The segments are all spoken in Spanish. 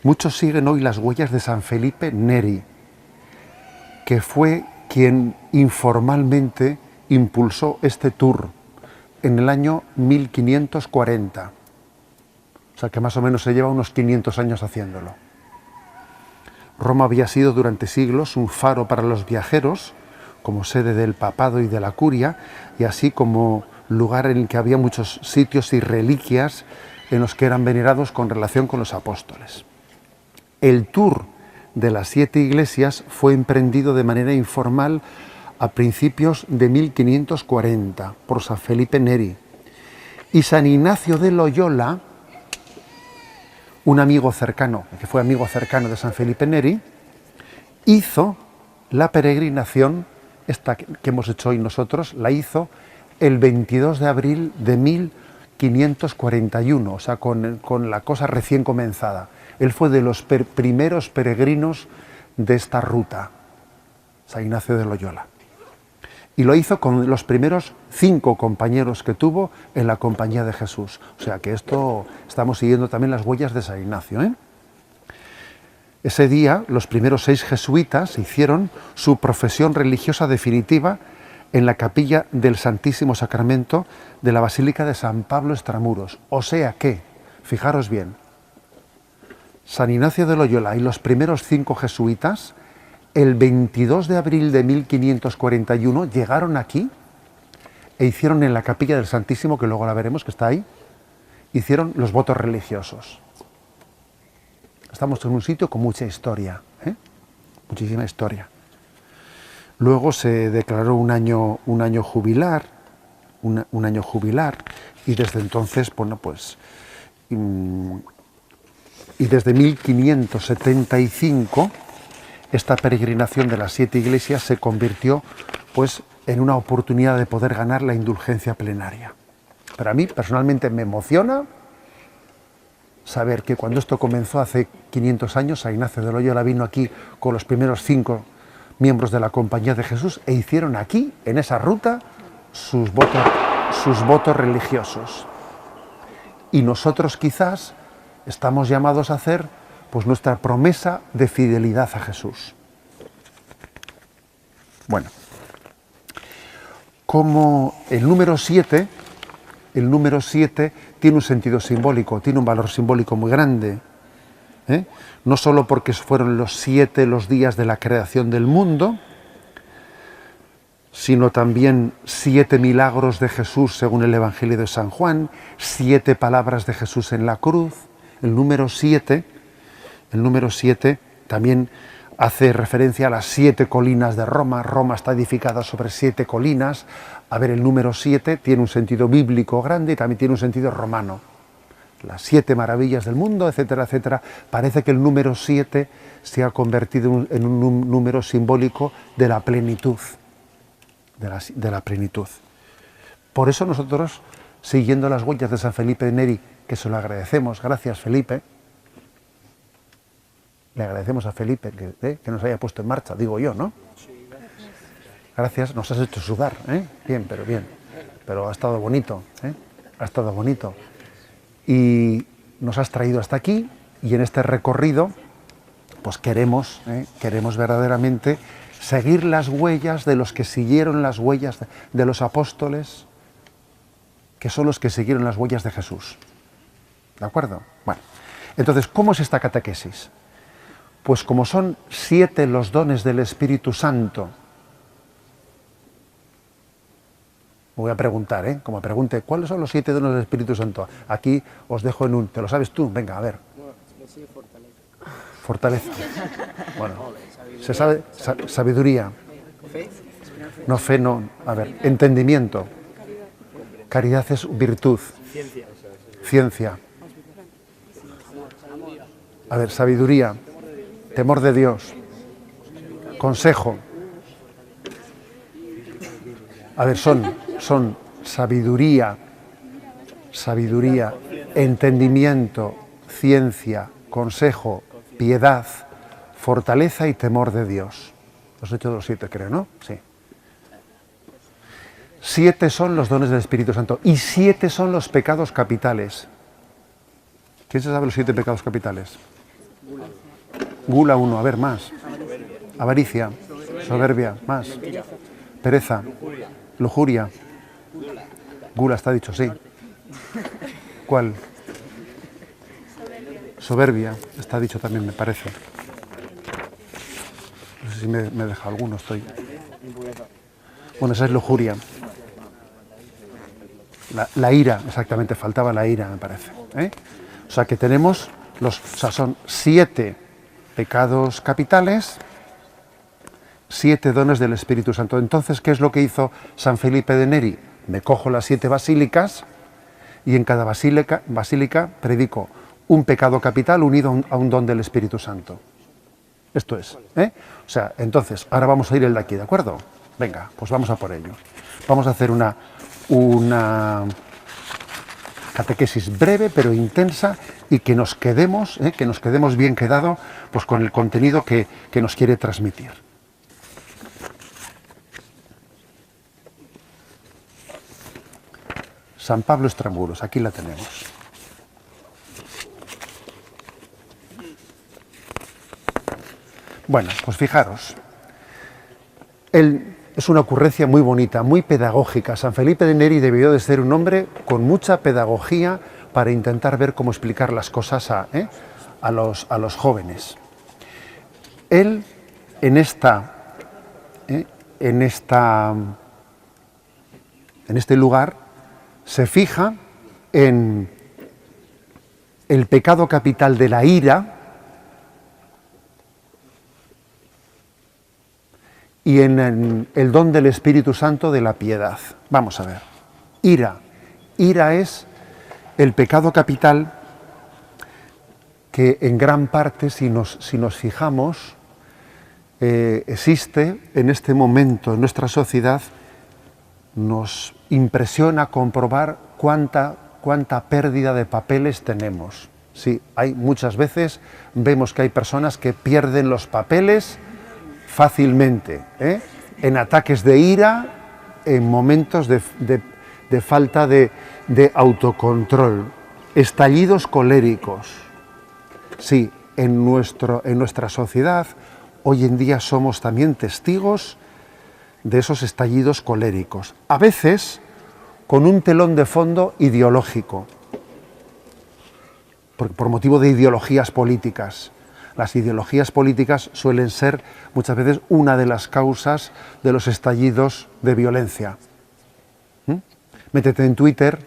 Muchos siguen hoy las huellas de San Felipe Neri, que fue quien informalmente impulsó este tour en el año 1540. O sea que más o menos se lleva unos 500 años haciéndolo. Roma había sido durante siglos un faro para los viajeros, como sede del papado y de la curia, y así como lugar en el que había muchos sitios y reliquias en los que eran venerados con relación con los apóstoles. El tour de las 7 iglesias fue emprendido de manera informal a principios de 1540 por San Felipe Neri. Y San Ignacio de Loyola, un amigo cercano, que fue amigo cercano de San Felipe Neri, hizo la peregrinación, esta que hemos hecho hoy nosotros, la hizo el 22 de abril de 1541, o sea, con la cosa recién comenzada. Él fue de los primeros peregrinos de esta ruta, San Ignacio de Loyola. Y lo hizo con los primeros 5 compañeros que tuvo en la compañía de Jesús. O sea que esto, estamos siguiendo también las huellas de San Ignacio, ¿eh? Ese día, los primeros 6 jesuitas hicieron su profesión religiosa definitiva en la capilla del Santísimo Sacramento de la Basílica de San Pablo Extramuros. O sea que, fijaros bien, San Ignacio de Loyola y los primeros 5 jesuitas, el 22 de abril de 1541, llegaron aquí e hicieron en la capilla del Santísimo, que luego la veremos, que está ahí, hicieron los votos religiosos. Estamos en un sitio con mucha historia, ¿eh? Muchísima historia. Luego se declaró un año jubilar, un año jubilar, y desde entonces, bueno, pues, y desde 1575, esta peregrinación de las 7 iglesias se convirtió, pues, en una oportunidad de poder ganar la indulgencia plenaria. Pero a mí personalmente me emociona saber que cuando esto comenzó hace 500 años, San Ignacio de Loyola vino aquí con los primeros 5 miembros de la Compañía de Jesús e hicieron aquí, en esa ruta, sus votos religiosos. Y nosotros quizás estamos llamados a hacer, pues, nuestra promesa de fidelidad a Jesús. Bueno, como el número 7 tiene un sentido simbólico, tiene un valor simbólico muy grande, ¿eh? No solo porque fueron los 7 los días de la creación del mundo, sino también 7 milagros de Jesús según el Evangelio de San Juan, 7 palabras de Jesús en la cruz. El número 7 también hace referencia a las 7 colinas de Roma. Roma está edificada sobre 7 colinas. A ver, el número 7 tiene un sentido bíblico grande y también tiene un sentido romano. Las 7 maravillas del mundo, etcétera, etcétera. Parece que el número 7 se ha convertido en un número simbólico de la plenitud. De la plenitud. Por eso nosotros, siguiendo las huellas de San Felipe Neri, que se lo agradecemos, gracias Felipe, le agradecemos a Felipe que nos haya puesto en marcha, digo yo, ¿no? Gracias, nos has hecho sudar, ¿eh? Bien, pero ha estado bonito, ¿eh? Ha estado bonito. Y nos has traído hasta aquí, y en este recorrido, pues queremos verdaderamente seguir las huellas de los que siguieron las huellas de los apóstoles, que son los que siguieron las huellas de Jesús. ¿De acuerdo? Bueno, entonces, ¿cómo es esta catequesis? Pues como son 7 los dones del Espíritu Santo, voy a preguntar, como pregunte, ¿cuáles son los 7 dones del Espíritu Santo? Aquí os dejo en un, ¿te lo sabes tú? Venga, a ver. Fortaleza. Bueno, se sabe sabiduría. No, fe no. A ver, entendimiento. Caridad es virtud. Ciencia. A ver, sabiduría. Temor de Dios. Consejo. A ver, son sabiduría, entendimiento, ciencia, consejo, piedad, fortaleza y temor de Dios. Los he hecho los 7, creo, ¿no? Sí. 7 son los dones del Espíritu Santo y 7 son los pecados capitales. ¿Quién se sabe los 7 pecados capitales? Gula 1, a ver, más. Avaricia, soberbia, más. Pereza, lujuria. Gula está dicho, sí. ¿Cuál? Soberbia, está dicho también, me parece. No sé si me deja alguno, estoy. Bueno, esa es lujuria. La ira, exactamente, faltaba la ira, me parece. O sea que tenemos son 7 pecados capitales, 7 dones del Espíritu Santo. Entonces, ¿qué es lo que hizo San Felipe de Neri? Me cojo las 7 basílicas y en cada basílica predico un pecado capital unido a un don del Espíritu Santo. Esto es. O sea, entonces, ahora vamos a ir el de aquí, ¿de acuerdo? Venga, pues vamos a por ello. Vamos a hacer una catequesis breve pero intensa y que nos quedemos bien quedado pues con el contenido que nos quiere transmitir. San Pablo Estrambulos, aquí la tenemos. Bueno, pues fijaros, es una ocurrencia muy bonita, muy pedagógica. San Felipe de Neri debió de ser un hombre con mucha pedagogía para intentar ver cómo explicar las cosas a los jóvenes. Él, en este lugar, se fija en el pecado capital de la ira y en el don del Espíritu Santo de la piedad. Vamos a ver. Ira. Ira es el pecado capital que en gran parte, si nos fijamos, existe en este momento en nuestra sociedad. Nos impresiona comprobar cuánta pérdida de papeles tenemos. Sí, muchas veces vemos que hay personas que pierden los papeles fácilmente, en ataques de ira, en momentos de falta de autocontrol, estallidos coléricos. Sí, en nuestra sociedad hoy en día somos también testigos de esos estallidos coléricos, a veces con un telón de fondo ideológico, por motivo de ideologías políticas. Las ideologías políticas suelen ser muchas veces una de las causas de los estallidos de violencia. Métete en Twitter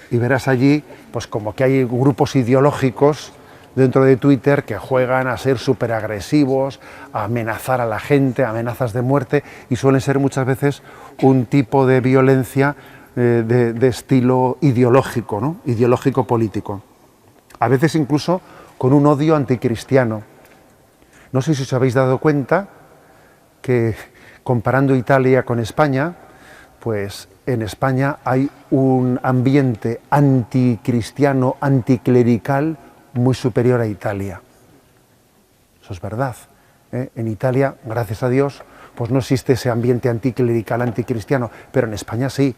y verás allí pues como que hay grupos ideológicos dentro de Twitter que juegan a ser superagresivos, a amenazar a la gente, amenazas de muerte, y suelen ser muchas veces un tipo de violencia de estilo ideológico, ¿no? Ideológico político. A veces incluso con un odio anticristiano. No sé si os habéis dado cuenta que comparando Italia con España, pues en España hay un ambiente anticristiano, anticlerical, muy superior a Italia. Eso es verdad. En Italia, gracias a Dios, pues no existe ese ambiente anticlerical, anticristiano, pero en España sí.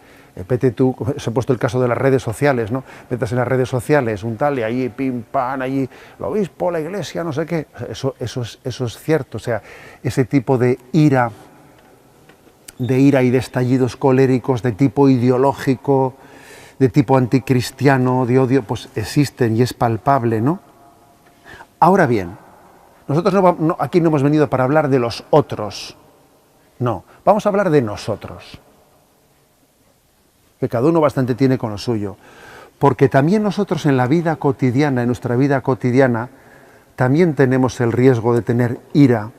Vete tú, os he puesto el caso de las redes sociales, ¿no? Metas en las redes sociales, un tal, y allí, pim, pam, allí, el obispo, la iglesia, no sé qué. Eso es cierto. O sea, ese tipo de ira y de estallidos coléricos, de tipo ideológico, de tipo anticristiano, de odio, pues existen y es palpable, ¿no? Ahora bien, nosotros aquí no hemos venido para hablar de los otros, no, vamos a hablar de nosotros, que cada uno bastante tiene con lo suyo, porque también nosotros en la vida cotidiana, en nuestra vida cotidiana, también tenemos el riesgo de tener ira.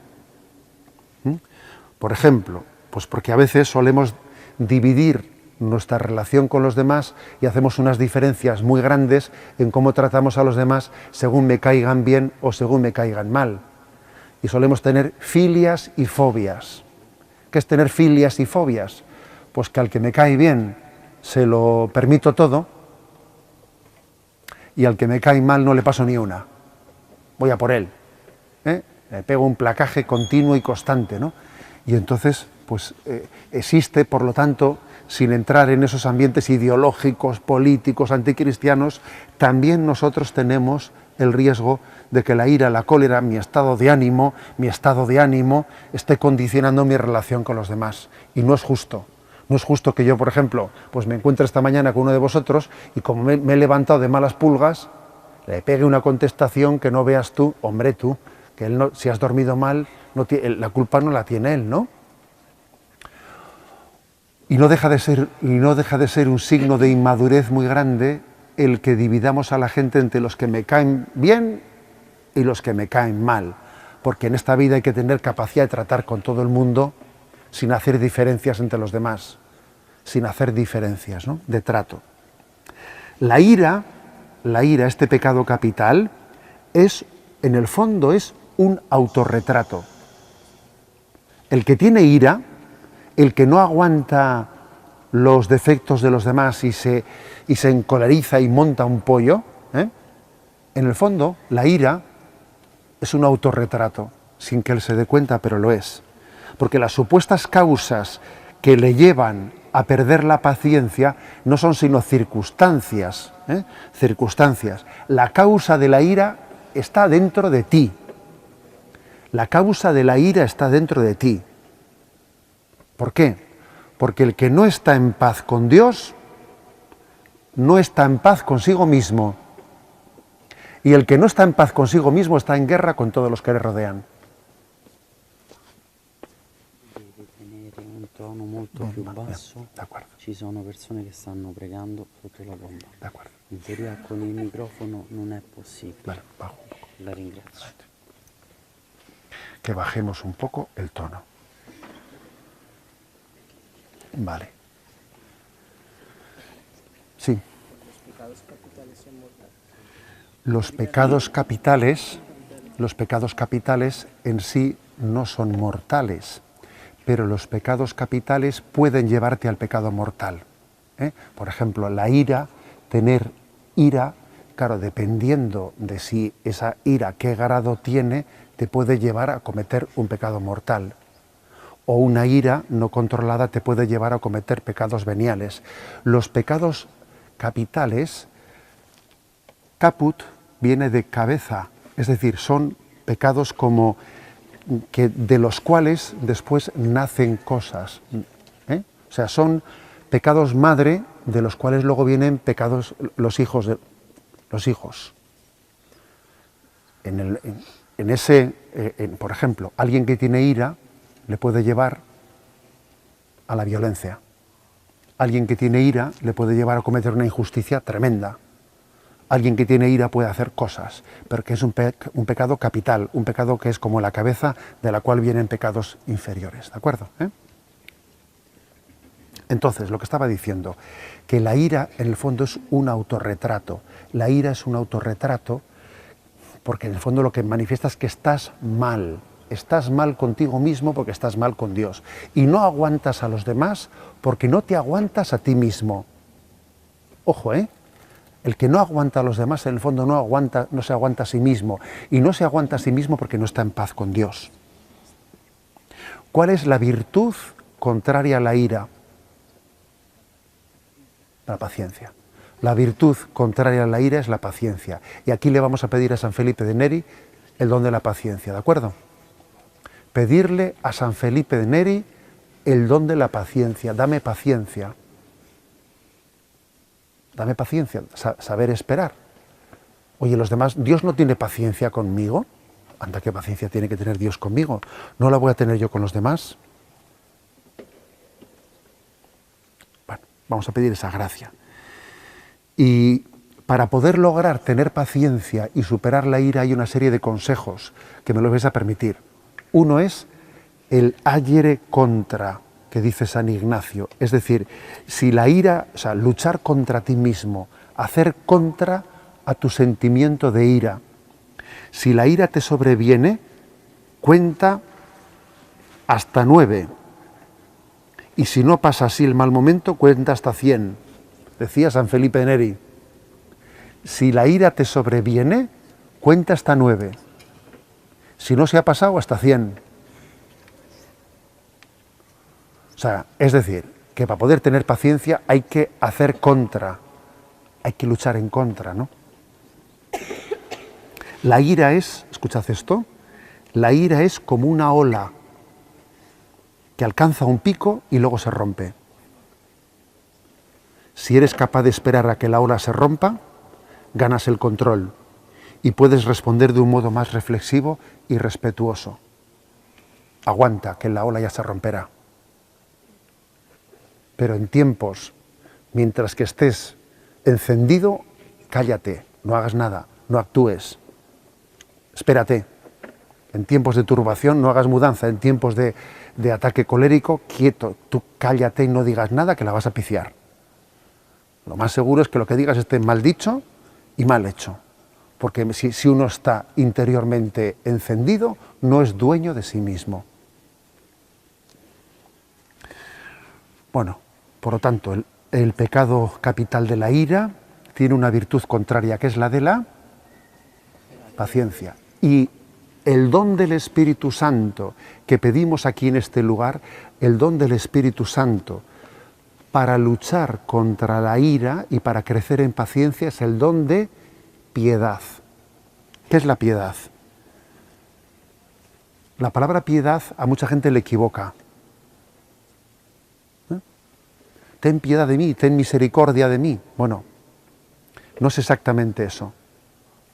Por ejemplo, pues porque a veces solemos dividir nuestra relación con los demás y hacemos unas diferencias muy grandes en cómo tratamos a los demás según me caigan bien o según me caigan mal. Y solemos tener filias y fobias. ¿Qué es tener filias y fobias? Pues que al que me cae bien se lo permito todo y al que me cae mal no le paso ni una. Voy a por él. Le pego un placaje continuo y constante, ¿no? Y entonces, pues existe, por lo tanto, sin entrar en esos ambientes ideológicos, políticos, anticristianos, también nosotros tenemos el riesgo de que la ira, la cólera, mi estado de ánimo esté condicionando mi relación con los demás. Y no es justo. No es justo que yo, por ejemplo, pues me encuentre esta mañana con uno de vosotros y como me he levantado de malas pulgas, le pegue una contestación que no veas tú, hombre tú, que él no, si has dormido mal, la culpa no la tiene él, ¿no? Y no deja de ser un signo de inmadurez muy grande el que dividamos a la gente entre los que me caen bien y los que me caen mal, porque en esta vida hay que tener capacidad de tratar con todo el mundo sin hacer diferencias entre los demás, sin hacer diferencias, ¿no?, de trato. La ira, este pecado capital, en el fondo es un autorretrato. El que tiene ira, el que no aguanta los defectos de los demás y se encoleriza y monta un pollo, en el fondo la ira es un autorretrato, sin que él se dé cuenta, pero lo es. Porque las supuestas causas que le llevan a perder la paciencia no son sino circunstancias. Circunstancias. La causa de la ira está dentro de ti. La causa de la ira está dentro de ti. ¿Por qué? Porque el que no está en paz con Dios, no está en paz consigo mismo. Y el que no está en paz consigo mismo está en guerra con todos los que le rodean. Devi tenere un tono molto più basso. Ci sono persone che stanno pregando sotto la bomba. In teoria con il microfono non è possibile. Vale, bajo un poco. La ringrazio. Que bajemos un poco el tono. Vale. Sí. Los pecados capitales en sí no son mortales, pero los pecados capitales pueden llevarte al pecado mortal. Por ejemplo, la ira, tener ira, claro, dependiendo de si esa ira qué grado tiene, te puede llevar a cometer un pecado mortal. O una ira no controlada te puede llevar a cometer pecados veniales. Los pecados capitales, caput, viene de cabeza, es decir, son pecados como que de los cuales después nacen cosas. O sea, son pecados madre de los cuales luego vienen pecados los hijos. Por ejemplo, alguien que tiene ira le puede llevar a la violencia. Alguien que tiene ira le puede llevar a cometer una injusticia tremenda. Alguien que tiene ira puede hacer cosas, pero que es un pecado capital, un pecado que es como la cabeza de la cual vienen pecados inferiores. ¿De acuerdo? Entonces, lo que estaba diciendo, que la ira en el fondo es un autorretrato. La ira es un autorretrato porque en el fondo lo que manifiesta es que estás mal. Estás mal contigo mismo porque estás mal con Dios. Y no aguantas a los demás porque no te aguantas a ti mismo. Ojo, El que no aguanta a los demás, en el fondo no se aguanta a sí mismo. Y no se aguanta a sí mismo porque no está en paz con Dios. ¿Cuál es la virtud contraria a la ira? La paciencia. La virtud contraria a la ira es la paciencia. Y aquí le vamos a pedir a San Felipe de Neri el don de la paciencia, ¿de acuerdo? Pedirle a San Felipe de Neri el don de la paciencia. Dame paciencia. Dame paciencia, saber esperar. Oye, los demás, ¿Dios no tiene paciencia conmigo? Anda, ¿qué paciencia tiene que tener Dios conmigo? ¿No la voy a tener yo con los demás? Bueno, vamos a pedir esa gracia. Y para poder lograr tener paciencia y superar la ira hay una serie de consejos que me los vais a permitir. Uno es el agere contra, que dice San Ignacio. Es decir, si la ira, o sea, luchar contra ti mismo, hacer contra a tu sentimiento de ira. Si la ira te sobreviene, cuenta hasta 9. Y si no pasa así el mal momento, cuenta hasta 100. Decía San Felipe Neri. Si la ira te sobreviene, cuenta hasta 9. Si no se ha pasado, hasta 100. O sea, es decir, que para poder tener paciencia hay que hacer contra, hay que luchar en contra, ¿no? La ira es, escuchad esto, la ira es como una ola que alcanza un pico y luego se rompe. Si eres capaz de esperar a que la ola se rompa, ganas el control y puedes responder de un modo más reflexivo y respetuoso. Aguanta, que la ola ya se romperá. Pero en tiempos, mientras que estés encendido, cállate, no hagas nada, no actúes. Espérate. En tiempos de turbación no hagas mudanza, en tiempos de ataque colérico, quieto, tú cállate y no digas nada que la vas a piciar. Lo más seguro es que lo que digas esté mal dicho y mal hecho. Porque si uno está interiormente encendido, no es dueño de sí mismo. Bueno, por lo tanto, el pecado capital de la ira tiene una virtud contraria, que es la de la paciencia. Y el don del Espíritu Santo que pedimos aquí en este lugar, el don del Espíritu Santo para luchar contra la ira y para crecer en paciencia, es el don de piedad. ¿Qué es la piedad? La palabra piedad a mucha gente le equivoca. Ten piedad de mí, ten misericordia de mí. Bueno, no es exactamente eso.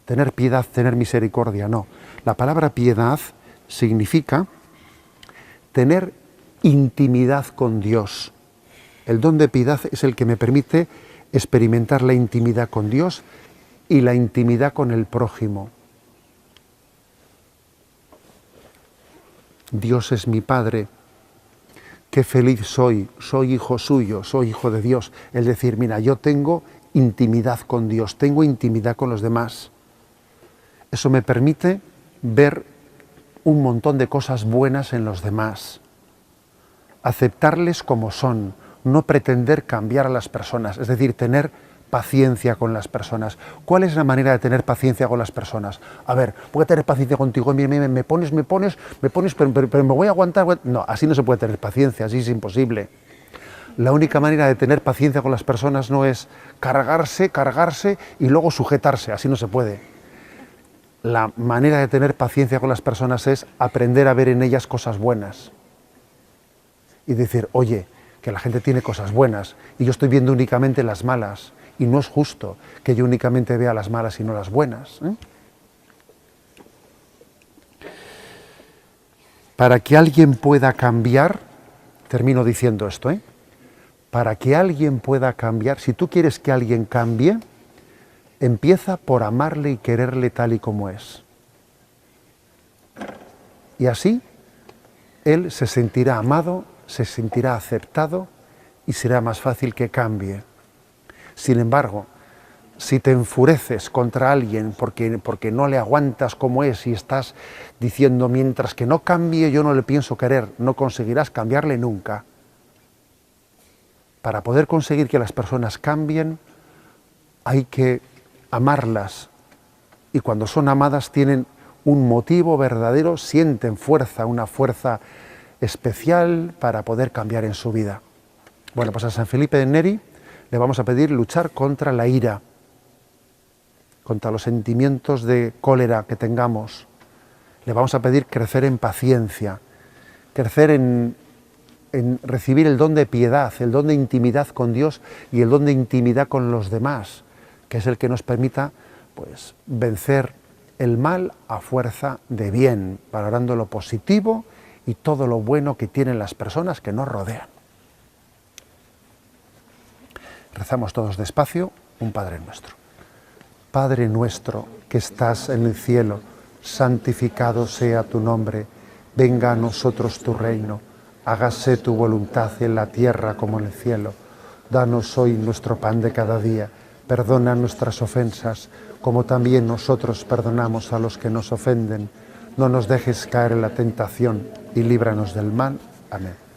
Tener piedad, tener misericordia, no. La palabra piedad significa tener intimidad con Dios. El don de piedad es el que me permite experimentar la intimidad con Dios y la intimidad con el prójimo. Dios es mi Padre, qué feliz soy hijo suyo, soy hijo de Dios. Es decir, mira, yo tengo intimidad con Dios, tengo intimidad con los demás. Eso me permite ver un montón de cosas buenas en los demás, aceptarles como son, no pretender cambiar a las personas, es decir, tener paciencia con las personas. ¿Cuál es la manera de tener paciencia con las personas? A ver, voy a tener paciencia contigo, me pones, pero me voy a aguantar. No, así no se puede tener paciencia, así es imposible. La única manera de tener paciencia con las personas no es cargarse y luego sujetarse, así no se puede. La manera de tener paciencia con las personas es aprender a ver en ellas cosas buenas. Y decir, oye, que la gente tiene cosas buenas y yo estoy viendo únicamente las malas. Y no es justo que yo únicamente vea las malas y no las buenas. Para que alguien pueda cambiar, termino diciendo esto, para que alguien pueda cambiar, si tú quieres que alguien cambie, empieza por amarle y quererle tal y como es. Y así, él se sentirá amado, se sentirá aceptado y será más fácil que cambie. Sin embargo, si te enfureces contra alguien porque no le aguantas como es y estás diciendo mientras que no cambie yo no le pienso querer, no conseguirás cambiarle nunca. Para poder conseguir que las personas cambien hay que amarlas y cuando son amadas tienen un motivo verdadero, sienten fuerza, una fuerza especial para poder cambiar en su vida. Bueno, pues a San Felipe de Neri le vamos a pedir luchar contra la ira, contra los sentimientos de cólera que tengamos. Le vamos a pedir crecer en paciencia, crecer en recibir el don de piedad, el don de intimidad con Dios y el don de intimidad con los demás, que es el que nos permita pues, vencer el mal a fuerza de bien, valorando lo positivo y todo lo bueno que tienen las personas que nos rodean. Rezamos todos despacio un Padre Nuestro. Padre nuestro que estás en el cielo, santificado sea tu nombre, venga a nosotros tu reino, hágase tu voluntad en la tierra como en el cielo. Danos hoy nuestro pan de cada día, perdona nuestras ofensas, como también nosotros perdonamos a los que nos ofenden. No nos dejes caer en la tentación y líbranos del mal. Amén.